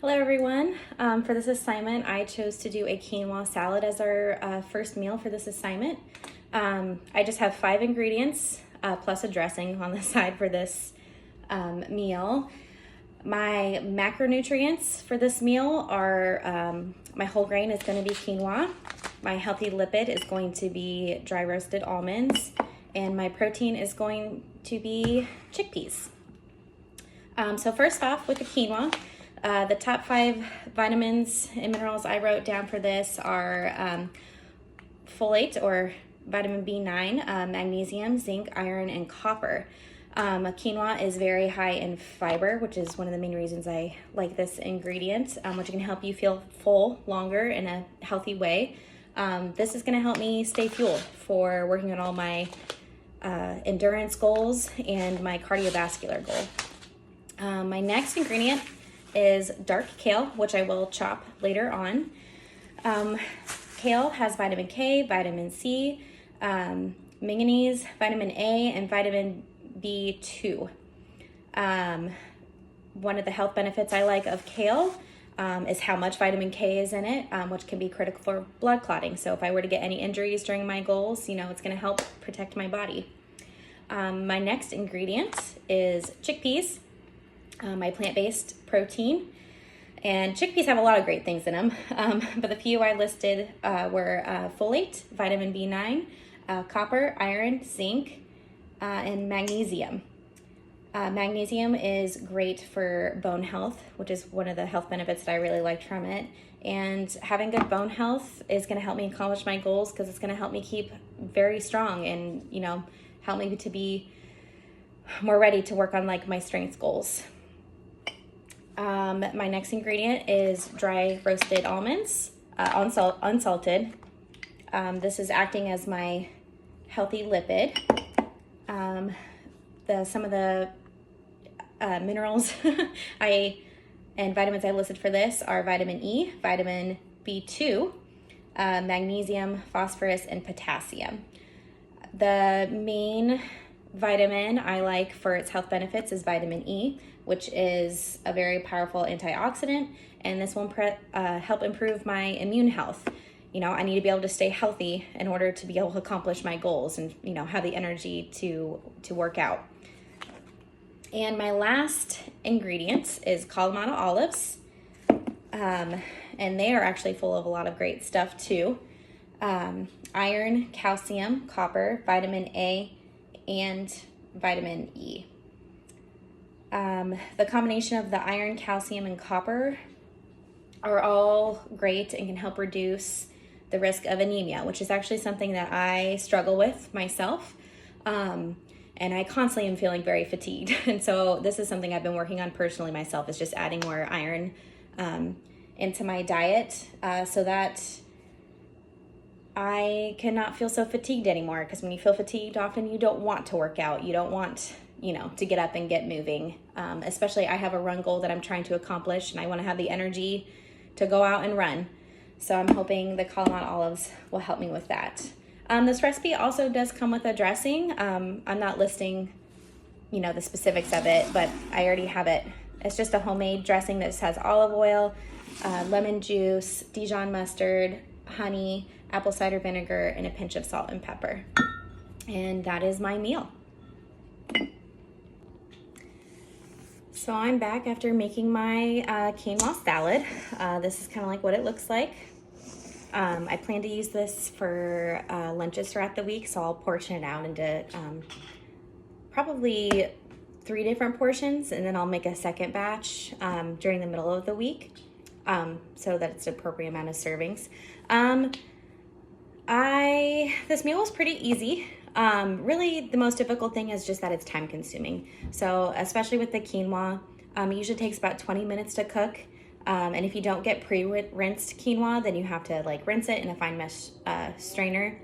Hello everyone. For this assignment, I chose to do a quinoa salad as our first meal for this assignment. I just have 5 ingredients plus a dressing on the side for this meal. My macronutrients for this meal are my whole grain is going to be quinoa. My healthy lipid is going to be dry roasted almonds. And my protein is going to be chickpeas. So first off with the quinoa, the top 5 vitamins and minerals I wrote down for this are folate or vitamin B9, magnesium, zinc, iron, and copper. Quinoa is very high in fiber, which is one of the main reasons I like this ingredient, which can help you feel full longer in a healthy way. This is going to help me stay fueled for working on all my endurance goals and my cardiovascular goal. My next ingredient is dark kale, which I will chop later on. Kale has vitamin K, vitamin C, manganese, vitamin A, and vitamin B2. One of the health benefits I like of kale is how much vitamin K is in it, which can be critical for blood clotting. So if I were to get any injuries during my goals, it's going to help protect my body. My next ingredient is chickpeas. My plant-based protein, and chickpeas have a lot of great things in them, but the few I listed were folate, vitamin B9, copper, iron, zinc, and magnesium. Magnesium is great for bone health, which is one of the health benefits that I really liked from it, and having good bone health is going to help me accomplish my goals because it's going to help me keep very strong and help me to be more ready to work on my strength goals. My next ingredient is dry roasted almonds, unsalted. This is acting as my healthy lipid. Some of the minerals and vitamins I listed for this are vitamin E, vitamin B2, magnesium, phosphorus, and potassium. The main vitamin I like for its health benefits is vitamin E, which is a very powerful antioxidant, and this will help improve my immune health. I need to be able to stay healthy in order to be able to accomplish my goals and have the energy to work out. And my last ingredient is Kalamata olives, and they are actually full of a lot of great stuff too. Iron, calcium, copper, vitamin A, and vitamin E. The combination of the iron, calcium, and copper are all great and can help reduce the risk of anemia, which is actually something that I struggle with myself. And I constantly am feeling very fatigued. And so this is something I've been working on personally myself, is just adding more iron into my diet so that I cannot feel so fatigued anymore. Because when you feel fatigued, often you don't want to work out. You don't want to get up and get moving. Especially I have a run goal that I'm trying to accomplish and I want to have the energy to go out and run. So I'm hoping the Kalamata olives will help me with that. This recipe also does come with a dressing. I'm not listing, the specifics of it, but I already have it. It's just a homemade dressing that just has olive oil, lemon juice, Dijon mustard, honey, apple cider vinegar, and a pinch of salt and pepper. And that is my meal. So I'm back after making my quinoa salad. This is kind of like what it looks like. I plan to use this for lunches throughout the week, so I'll portion it out into probably 3 different portions, and then I'll make a second batch during the middle of the week so that it's the appropriate amount of servings. This meal was pretty easy. Really, the most difficult thing is just that it's time consuming. So especially with the quinoa, it usually takes about 20 minutes to cook. And if you don't get pre-rinsed quinoa, then you have to rinse it in a fine mesh strainer.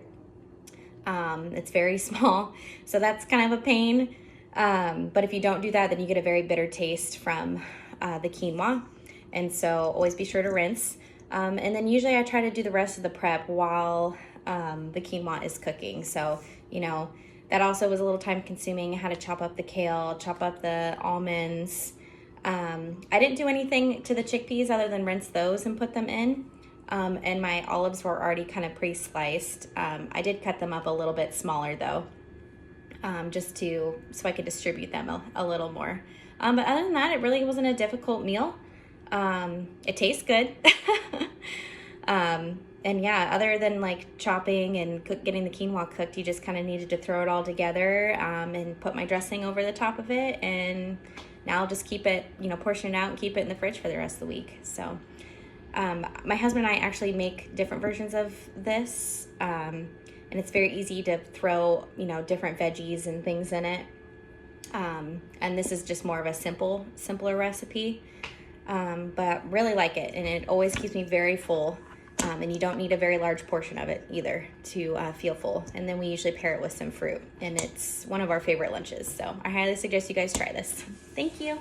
It's very small, so that's kind of a pain. But if you don't do that, then you get a very bitter taste from the quinoa. And so always be sure to rinse. And then usually I try to do the rest of the prep while the quinoa is cooking. So, that also was a little time consuming. I had to chop up the kale, chop up the almonds, I didn't do anything to the chickpeas other than rinse those and put them in. And my olives were already kind of pre-sliced. I did cut them up a little bit smaller though, so I could distribute them a little more. But other than that, it really wasn't a difficult meal. It tastes good. And yeah, other than like chopping and getting the quinoa cooked, you just kind of needed to throw it all together, and put my dressing over the top of it. And now I'll just keep it, portion it out and keep it in the fridge for the rest of the week. So, my husband and I actually make different versions of this. And it's very easy to throw, different veggies and things in it. And this is just more of a simpler recipe. But really like it, and it always keeps me very full. And you don't need a very large portion of it either to feel full. And then we usually pair it with some fruit, and it's one of our favorite lunches. So I highly suggest you guys try this. Thank you.